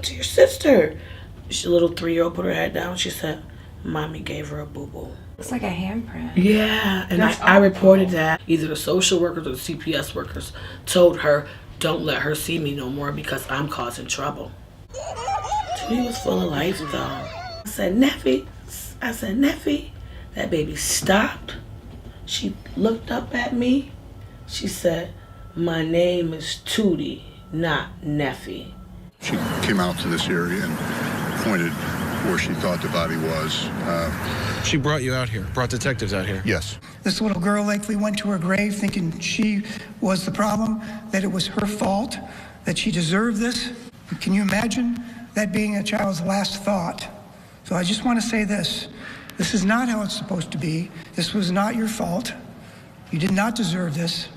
happened to your sister? The little 3-year-old put her head down. She said, Mommy gave her a boo-boo. It's like a handprint. Yeah, and I reported that. Either the social workers or the CPS workers told her, don't let her see me no more because I'm causing trouble. Tuti was full of life, though. I said, Neffy, that baby stopped. She looked up at me. She said, my name is Tuti, not Neffy. She came out to this area and pointed where she thought the body was. She brought you out here, brought detectives out here? Yes. This little girl likely went to her grave thinking she was the problem, that it was her fault, that she deserved this. Can you imagine that being a child's last thought? So I just want to say this. This is not how it's supposed to be. This was not your fault. You did not deserve this.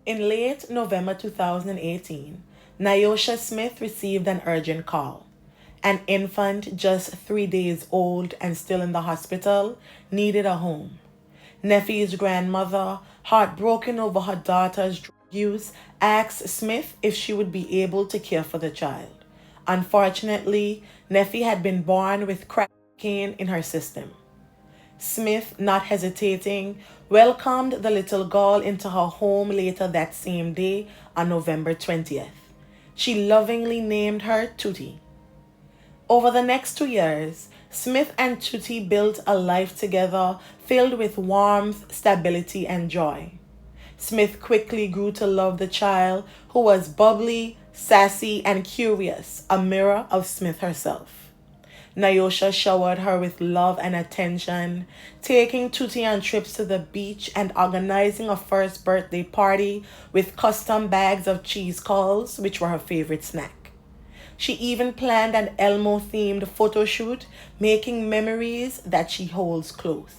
In late November 2018, Nyosha Smith received an urgent call. An infant just 3 days old and still in the hospital needed a home. Neffy's grandmother, heartbroken over her daughter's drug use, asked Smith if she would be able to care for the child. Unfortunately, Neffy had been born with crack cocaine in her system. Smith, not hesitating, welcomed the little girl into her home later that same day on November 20th. She lovingly named her Tuti. Over the next 2 years, Smith and Tuti built a life together filled with warmth, stability, and joy. Smith quickly grew to love the child, who was bubbly, sassy, and curious, a mirror of Smith herself. Nyosha showered her with love and attention, taking Tuti on trips to the beach and organizing a first birthday party with custom bags of cheese curls, which were her favorite snack. She even planned an Elmo-themed photo shoot, making memories that she holds close.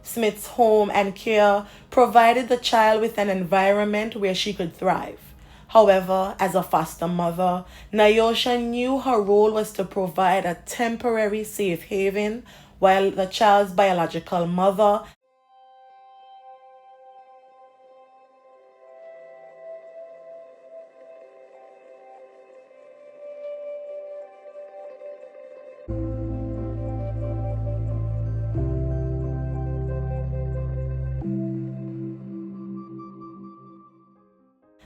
Smith's home and care provided the child with an environment where she could thrive. However, as a foster mother, Nyosha knew her role was to provide a temporary safe haven while the child's biological mother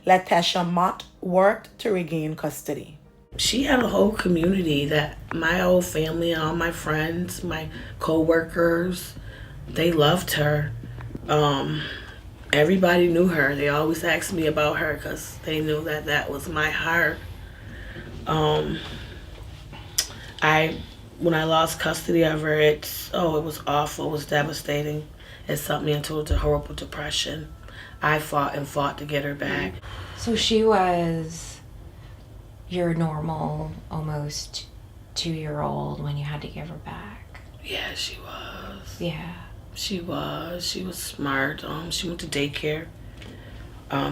Latasha Mott worked to regain custody. She had a whole community that my whole family, all my friends, my co-workers, they loved her. Everybody knew her. They always asked me about her because they knew that that was my heart. When I lost custody of her, it was awful. It was devastating. It sent me into a horrible depression. I fought to get her back. So she was your normal, almost 2-year-old when you had to give her back? Yeah, she was. Yeah. She was. She was smart. She went to daycare.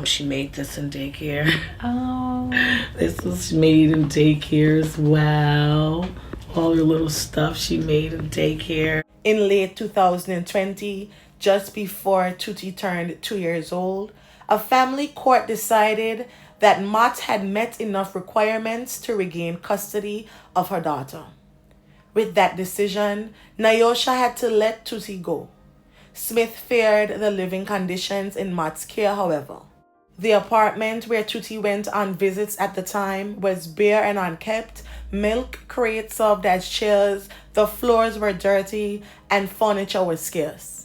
She made this in daycare. Oh. This was made in daycare as well. All her little stuff she made in daycare. In late 2020, just before Tuti turned 2 years old, a family court decided that Mott had met enough requirements to regain custody of her daughter. With that decision, Nyosha had to let Tuti go. Smith feared the living conditions in Mott's care, however. The apartment where Tuti went on visits at the time was bare and unkempt. Milk crates served as chairs, the floors were dirty, and furniture was scarce.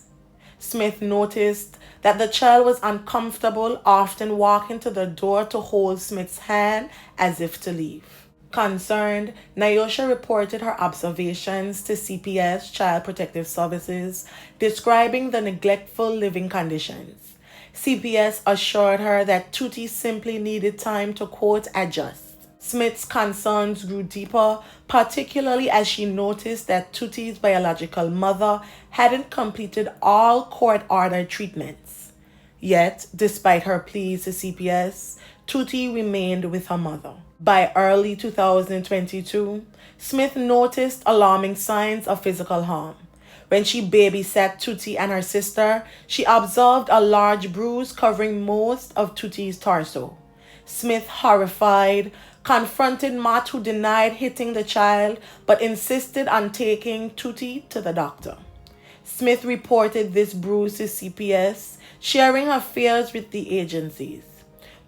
Smith noticed that the child was uncomfortable, often walking to the door to hold Smith's hand as if to leave. Concerned, Nyosha reported her observations to CPS, Child Protective Services, describing the neglectful living conditions. CPS assured her that Tuti simply needed time to, quote, adjust. Smith's concerns grew deeper, particularly as she noticed that Tuti's biological mother hadn't completed all court-ordered treatments. Yet, despite her pleas to CPS, Tuti remained with her mother. By early 2022, Smith noticed alarming signs of physical harm. When she babysat Tuti and her sister, she observed a large bruise covering most of Tuti's torso. Smith, horrified, confronted Mott, who denied hitting the child but insisted on taking Tuti to the doctor. Smith reported this bruise to CPS, sharing her fears with the agencies.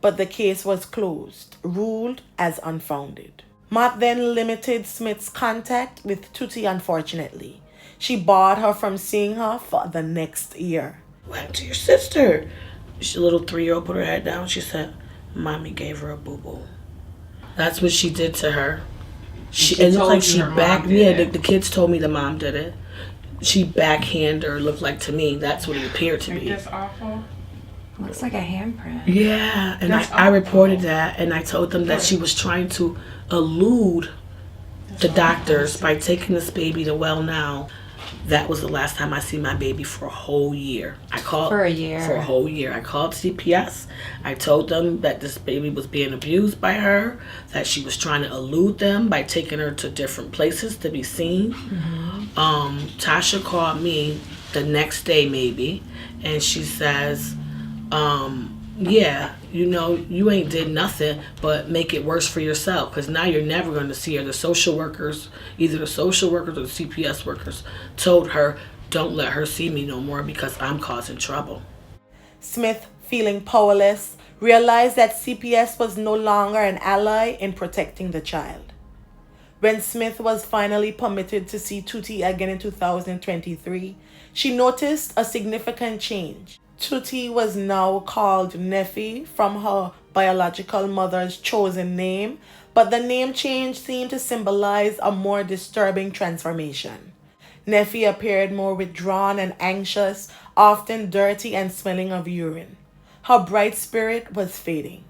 But the case was closed, ruled as unfounded. Mott then limited Smith's contact with Tuti, unfortunately. She barred her from seeing her for the next year. What happened to your sister? The little 3-year-old put her head down. She said, Mommy gave her a boo-boo. That's what she did to her. It looked like she the kids told me the mom did it. She backhanded her, looked like to me. That's what it appeared to be. That's awful. Looks like a handprint. Yeah, and I reported that, and I told them that she was trying to elude the doctors by taking this baby to Well Now. That was the last time I seen my baby for a whole year. For a year. For a whole year. I called CPS. I told them that this baby was being abused by her, that she was trying to elude them by taking her to different places to be seen. Mm-hmm. Tasha called me the next day maybe, and she says, yeah, you know, you ain't did nothing but make it worse for yourself, because now you're never going to see her. The social workers, either the social workers or the CPS workers, told her, don't let her see me no more because I'm causing trouble. Smith, feeling powerless, realized that CPS was no longer an ally in protecting the child. When Smith was finally permitted to see Tuti again in 2023, she noticed a significant change. Tuti was now called Neffy from her biological mother's chosen name, but the name change seemed to symbolize a more disturbing transformation. Neffy appeared more withdrawn and anxious, often dirty and smelling of urine. Her bright spirit was fading.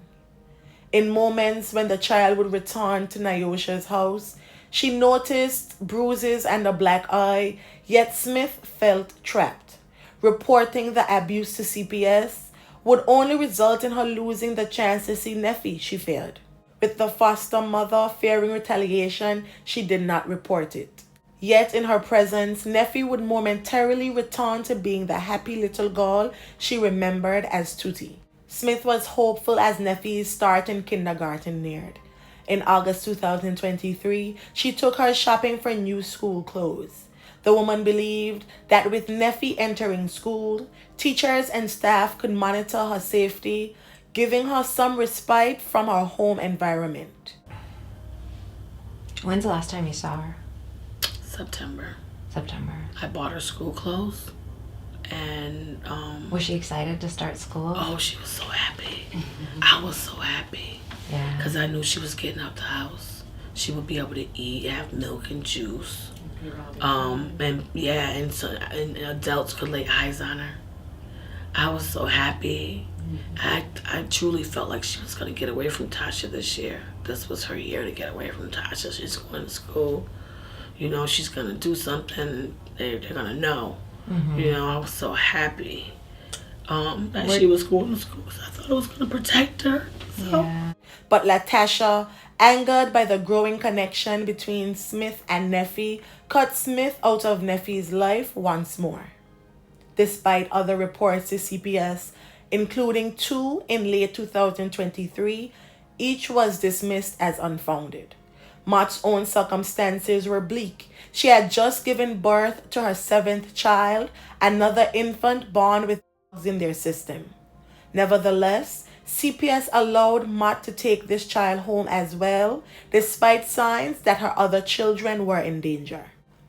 In moments when the child would return to Nyosha's house, she noticed bruises and a black eye, yet Smith felt trapped. Reporting the abuse to CPS would only result in her losing the chance to see Neffy, she feared. With the foster mother fearing retaliation, she did not report it. Yet in her presence, Neffy would momentarily return to being the happy little girl she remembered as Tuti. Smith was hopeful as Neffy's start in kindergarten neared. In August 2023, she took her shopping for new school clothes. The woman believed that with Neffy entering school, teachers and staff could monitor her safety, giving her some respite from her home environment. When's the last time you saw her? September. September. I bought her school clothes, and Was she excited to start school? oh, she was so happy. I was so happy. Yeah. Because I knew she was getting out the house. She would be able to eat, have milk and juice. And adults could lay eyes on her. I was so happy. I truly felt like she was going to get away from Tasha this year. This was her year to get away from Tasha. She's going to school. You know, she's going to do something. They're going to know. Mm-hmm. You know, I was so happy that she was going to school. So I thought I was going to protect her. So. Yeah. But Latasha, angered by the growing connection between Smith and Neffy, cut Smith out of Neffy's life once more. Despite other reports to CPS, including 2 in late 2023, each was dismissed as unfounded. Mott's own circumstances were bleak. She had just given birth to her 7th child, another infant born with drugs in their system. Nevertheless, CPS allowed Mott to take this child home as well, despite signs that her other children were in danger.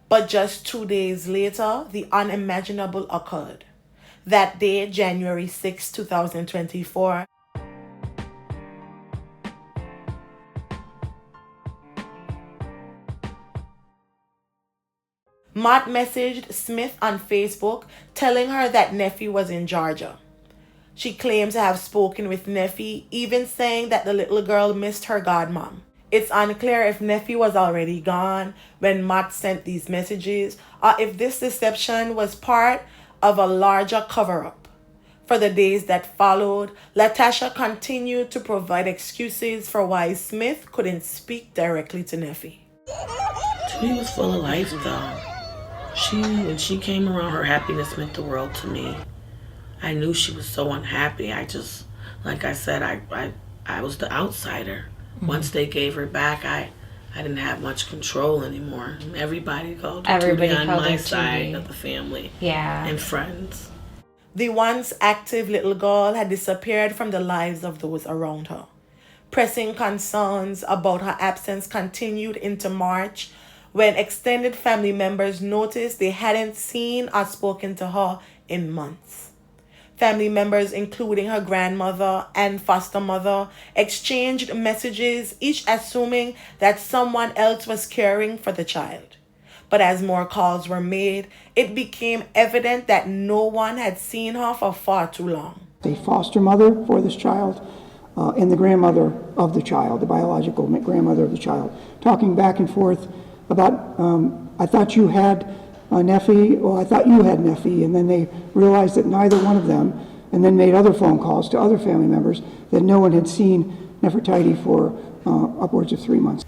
But just 2 days later, the unimaginable occurred. That day, January 6, 2024, Mott messaged Smith on Facebook telling her that Neffy was in Georgia. She claimed to have spoken with Neffy, even saying that the little girl missed her godmom. It's unclear if Neffy was already gone when Mott sent these messages, or if this deception was part of a larger cover-up. For the days that followed, Latasha continued to provide excuses for why Smith couldn't speak directly to Neffy. Tuti was full of life, though. When she came around, her happiness meant the world to me. I knew she was so unhappy. Like I said, I was the outsider. Mm-hmm. Once they gave her back, I didn't have much control anymore. Everybody called Tuti on my side of the family. Yeah. And friends. The once active little girl had disappeared from the lives of those around her. Pressing concerns about her absence continued into March, when extended family members noticed they hadn't seen or spoken to her in months. Family members, including her grandmother and foster mother, exchanged messages, each assuming that someone else was caring for the child. But as more calls were made, it became evident that no one had seen her for far too long. A foster mother for this child and the grandmother of the child, the biological grandmother of the child, talking back and forth about, I thought you had Neffy, or I thought you had Neffy, and then they realized that neither one of them, and then made other phone calls to other family members that no one had seen Nefertiti for upwards of 3 months.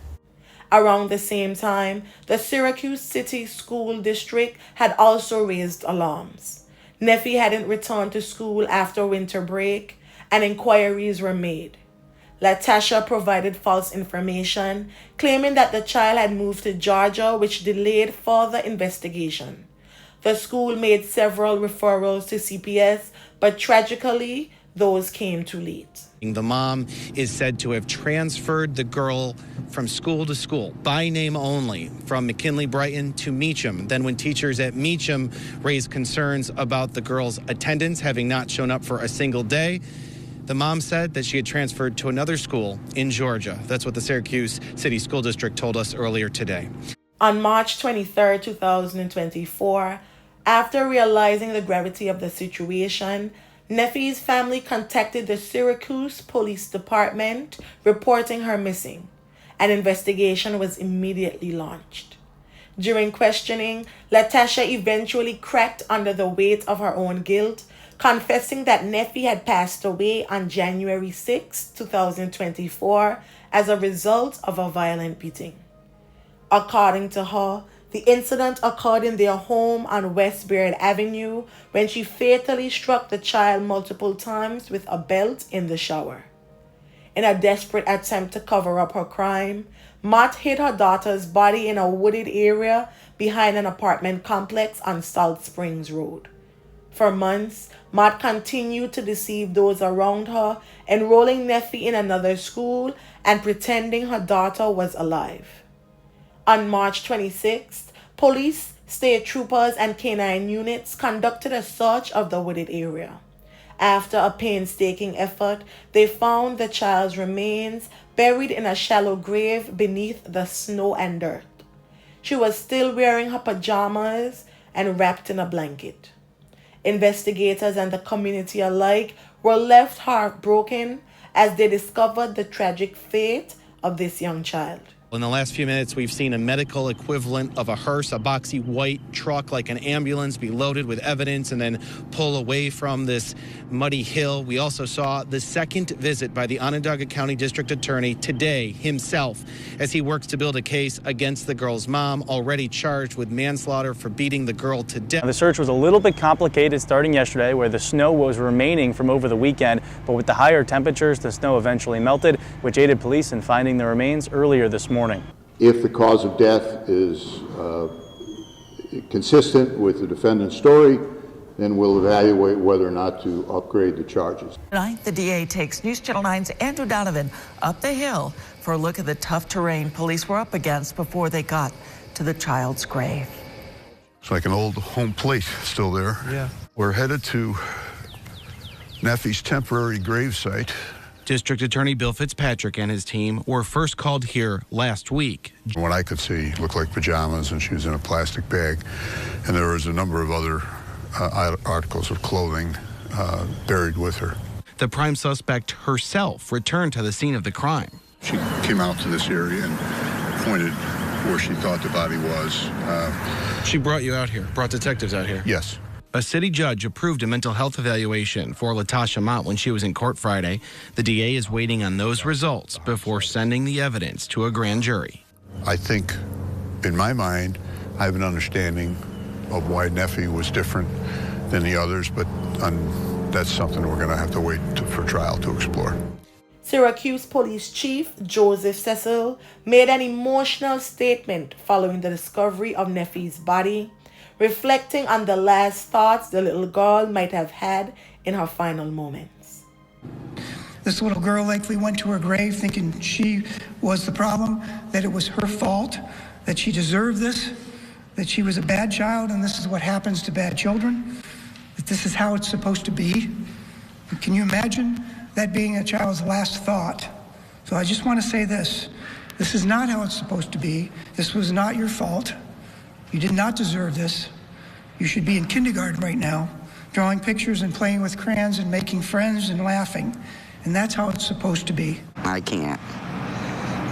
Around the same time, the Syracuse City School District had also raised alarms. Neffy hadn't returned to school after winter break, and inquiries were made. Latasha provided false information, claiming that the child had moved to Georgia, which delayed further investigation. The school made several referrals to CPS, but tragically, those came too late. The mom is said to have transferred the girl from school to school, by name only, from McKinley Brighton to Meacham. Then when teachers at Meacham raised concerns about the girl's attendance having not shown up for a single day, the mom said that she had transferred to another school in Georgia. That's what the Syracuse City School District told us earlier today. On March 23, 2024, after realizing the gravity of the situation, Neffy's family contacted the Syracuse Police Department, reporting her missing. An investigation was immediately launched. During questioning, Latasha eventually cracked under the weight of her own guilt, confessing that Neffy had passed away on January 6, 2024, as a result of a violent beating. According to her, the incident occurred in their home on West Beard Avenue when she fatally struck the child multiple times with a belt in the shower. In a desperate attempt to cover up her crime, Mott hid her daughter's body in a wooded area behind an apartment complex on Salt Springs Road. For months, Mott continued to deceive those around her, enrolling Neffy in another school and pretending her daughter was alive. On March 26th, police, state troopers, and canine units conducted a search of the wooded area. After a painstaking effort, they found the child's remains buried in a shallow grave beneath the snow and dirt. She was still wearing her pajamas and wrapped in a blanket. Investigators and the community alike were left heartbroken as they discovered the tragic fate of this young child. In the last few minutes, we've seen a medical equivalent of a hearse, a boxy white truck like an ambulance, be loaded with evidence and then pull away from this muddy hill. We also saw the second visit by the Onondaga County District Attorney today himself as he works to build a case against the girl's mom, already charged with manslaughter for beating the girl to death. The search was a little bit complicated starting yesterday, where the snow was remaining from over the weekend, but with the higher temperatures, the snow eventually melted, which aided police in finding the remains earlier this morning. If the cause of death is consistent with the defendant's story, then we'll evaluate whether or not to upgrade the charges. Tonight, the DA takes News Channel 9's Andrew Donovan up the hill for a look at the tough terrain police were up against before they got to the child's grave. It's like an old home plate still there. Yeah. We're headed to Neffy's temporary gravesite. District Attorney Bill Fitzpatrick and his team were first called here last week. What I could see looked like pajamas, and she was in a plastic bag. And there was a number of other articles of clothing buried with her. The prime suspect herself returned to the scene of the crime. She came out to this area and pointed where she thought the body was. She brought you out here, brought detectives out here? Yes. A city judge approved a mental health evaluation for Latasha Mott when she was in court Friday. The DA is waiting on those results before sending the evidence to a grand jury. I think, in my mind, I have an understanding of why Neffy was different than the others, but that's something we're going to have to wait for trial to explore. Syracuse Police Chief Joseph Cecil made an emotional statement following the discovery of Neffy's body, reflecting on the last thoughts the little girl might have had in her final moments. This little girl likely went to her grave thinking she was the problem, that it was her fault, that she deserved this, that she was a bad child, and this is what happens to bad children, that this is how it's supposed to be. Can you imagine that being a child's last thought? So I just want to say this. This is not how it's supposed to be. This was not your fault. You did not deserve this. You should be in kindergarten right now, drawing pictures and playing with crayons and making friends and laughing. And that's how it's supposed to be. I can't.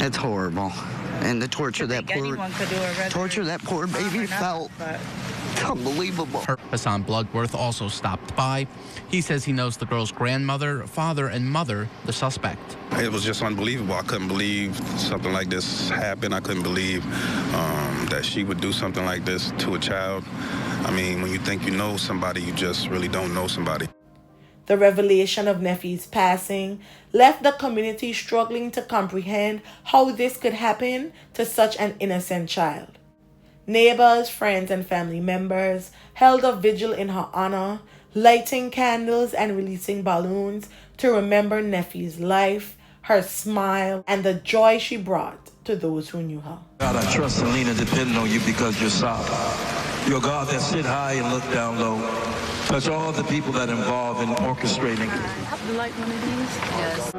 It's horrible. And the torture that poor baby felt. It's unbelievable. Hassan Bloodworth also stopped by. He says he knows the girl's grandmother, father, and mother, the suspect. It was just unbelievable. I couldn't believe something like this happened. I couldn't believe that she would do something like this to a child. I mean, when you think you know somebody, you just really don't know somebody. The revelation of Neffy's passing left the community struggling to comprehend how this could happen to such an innocent child. Neighbors, friends, and family members held a vigil in her honor, lighting candles and releasing balloons to remember Neffy's life, her smile, and the joy she brought to those who knew her. God, I trust and lean and depend on you because you're sovereign. You're God that sit high and look down low. Touch all the people that are involved in orchestrating. Would you like one of these? Yes.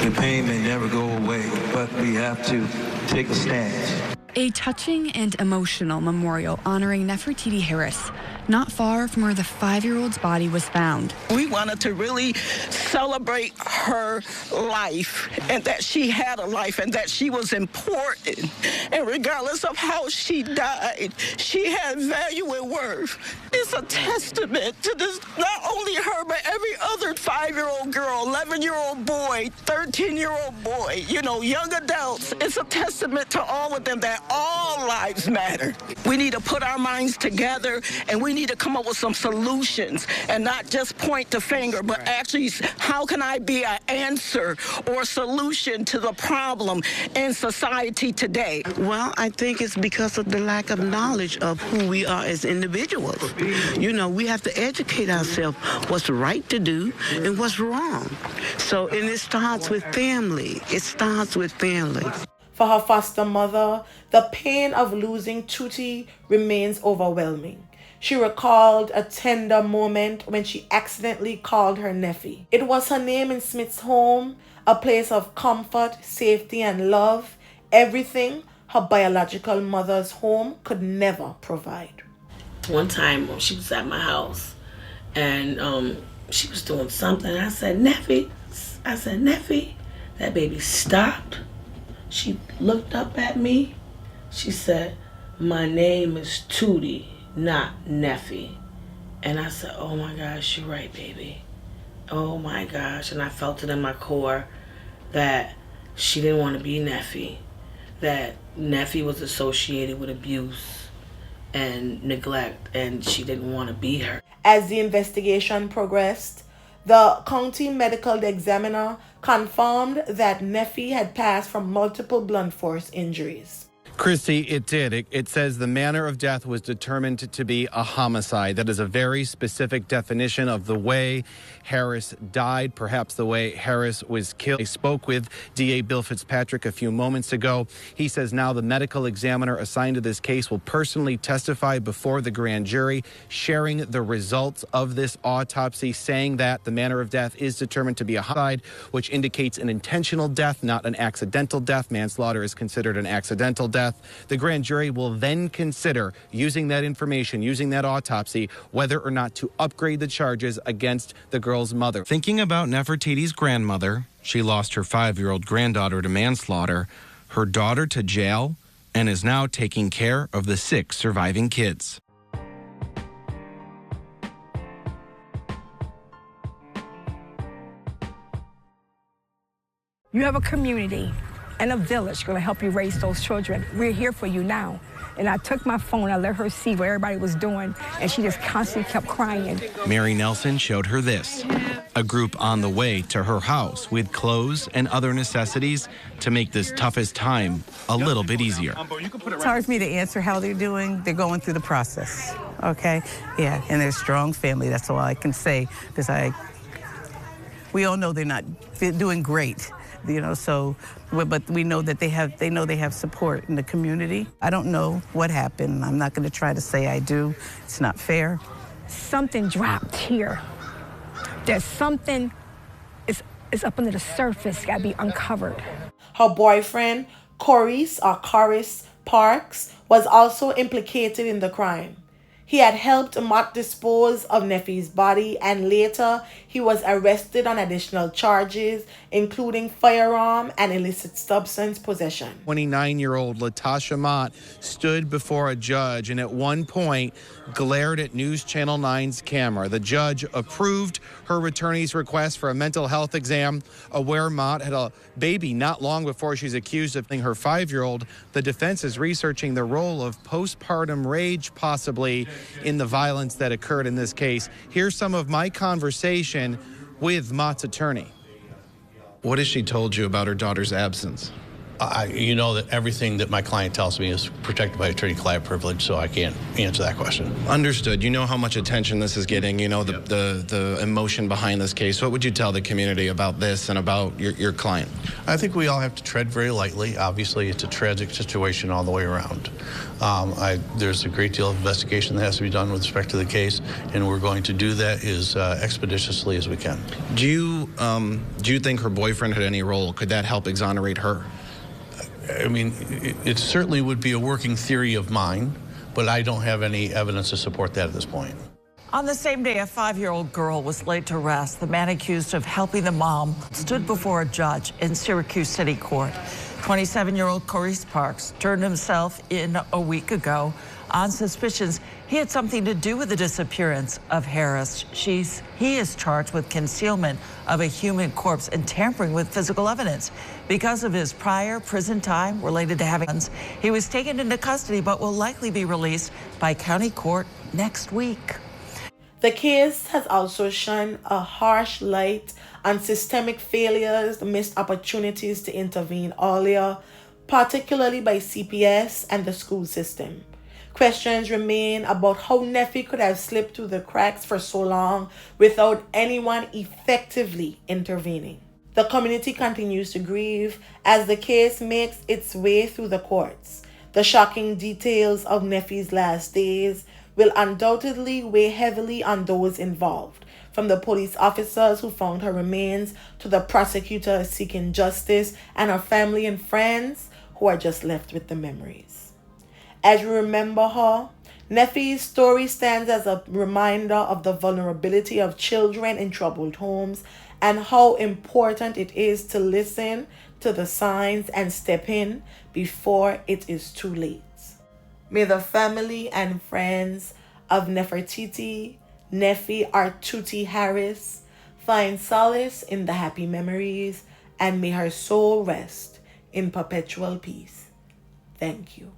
The pain may never go away, but we have to take a stance. A touching and emotional memorial honoring Nefertiti Harris, not far from where the 5-year-old's body was found. We wanted to really celebrate her life and that she had a life and that she was important. And regardless of how she died, she had value and worth. It's a testament to this, not only her, but every other 5-year-old girl, 11-year-old boy, 13-year-old boy, young adults. It's a testament to all of them that all lives matter. We need to put our minds together and we need to come up with some solutions and not just point the finger, but actually how can I be an answer or solution to the problem in society today? Well, I think it's because of the lack of knowledge of who we are as individuals. We have to educate ourselves what's right to do and what's wrong. And it starts with family. It starts with family. For her foster mother, the pain of losing Tuti remains overwhelming. She recalled a tender moment when she accidentally called her Neffy. It was her name in Smith's home, a place of comfort, safety, and love, everything her biological mother's home could never provide. One time she was at my house and she was doing something. I said, Neffy. That baby stopped. She looked up at me. She said, my name is Tuti, not Neffy. And I said, oh my gosh, you're right, baby. Oh my gosh. And I felt it in my core that she didn't want to be Neffy. That Neffy was associated with abuse and neglect, and she didn't want to be her. As the investigation progressed, the county medical examiner confirmed that Neffy had passed from multiple blunt force injuries. Christy, it did. It says the manner of death was determined to be a homicide. That is a very specific definition of the way Harris died, perhaps the way Harris was killed. I spoke with DA Bill Fitzpatrick a few moments ago. He says now the medical examiner assigned to this case will personally testify before the grand jury, sharing the results of this autopsy, saying that the manner of death is determined to be a homicide, which indicates an intentional death, not an accidental death. Manslaughter is considered an accidental death. The grand jury will then consider, using that information, using that autopsy, whether or not to upgrade the charges against the girl's mother. Thinking about Nefertiti's grandmother, she lost her 5-year-old granddaughter to manslaughter, her daughter to jail, and is now taking care of the 6 surviving kids. You have a community and a village going to help you raise those children. We're here for you now. And I took my phone, I let her see what everybody was doing, and she just constantly kept crying. Mary Nelson showed her this, a group on the way to her house with clothes and other necessities to make this toughest time a little bit easier. It's hard for me to answer how they're doing. They're going through the process, okay? Yeah, and they're a strong family. That's all I can say, because we all know they're not doing great. You know, so, but we know that they have support in the community. I don't know what happened. I'm not going to try to say I do. It's not fair. Something dropped here. There's something is up under the surface, got to be uncovered. Her boyfriend, Corrice Parks, was also implicated in the crime. He had helped Mott dispose of Neffy's body, and later he was arrested on additional charges, including firearm and illicit substance possession. 29-year-old Latasha Mott stood before a judge and at one point glared at News Channel 9's camera. The judge approved her attorney's request for a mental health exam, aware Mott had a baby not long before she's accused of being her 5-year-old. The defense is researching the role of postpartum rage possibly in the violence that occurred in this case. Here's some of my conversation with Mott's attorney. What has she told you about her daughter's absence? You know that everything that my client tells me is protected by attorney-client privilege, so I can't answer that question. Understood. You know how much attention this is getting. You know the emotion behind this case. What would you tell the community about this and about your client? I think we all have to tread very lightly. Obviously, it's a tragic situation all the way around. There's a great deal of investigation that has to be done with respect to the case, and we're going to do that as expeditiously as we can. Do you think her boyfriend had any role? Could that help exonerate her? I mean, it certainly would be a working theory of mine, but I don't have any evidence to support that at this point. On the same day, a 5-year-old girl was laid to rest. The man accused of helping the mom stood before a judge in Syracuse City Court. 27-year-old Corrice Parks turned himself in a week ago on suspicions he had something to do with the disappearance of Harris. He is charged with concealment of a human corpse and tampering with physical evidence. Because of his prior prison time related to having guns, he was taken into custody but will likely be released by county court next week. The case has also shone a harsh light on systemic failures, missed opportunities to intervene earlier, particularly by CPS and the school system. Questions remain about how Neffy could have slipped through the cracks for so long without anyone effectively intervening. The community continues to grieve as the case makes its way through the courts. The shocking details of Neffy's last days will undoubtedly weigh heavily on those involved, from the police officers who found her remains to the prosecutors seeking justice and her family and friends who are just left with the memories. As we remember her, Neffy's story stands as a reminder of the vulnerability of children in troubled homes and how important it is to listen to the signs and step in before it is too late. May the family and friends of Nefertiti, Neffy or Tuti Harris find solace in the happy memories, and may her soul rest in perpetual peace. Thank you.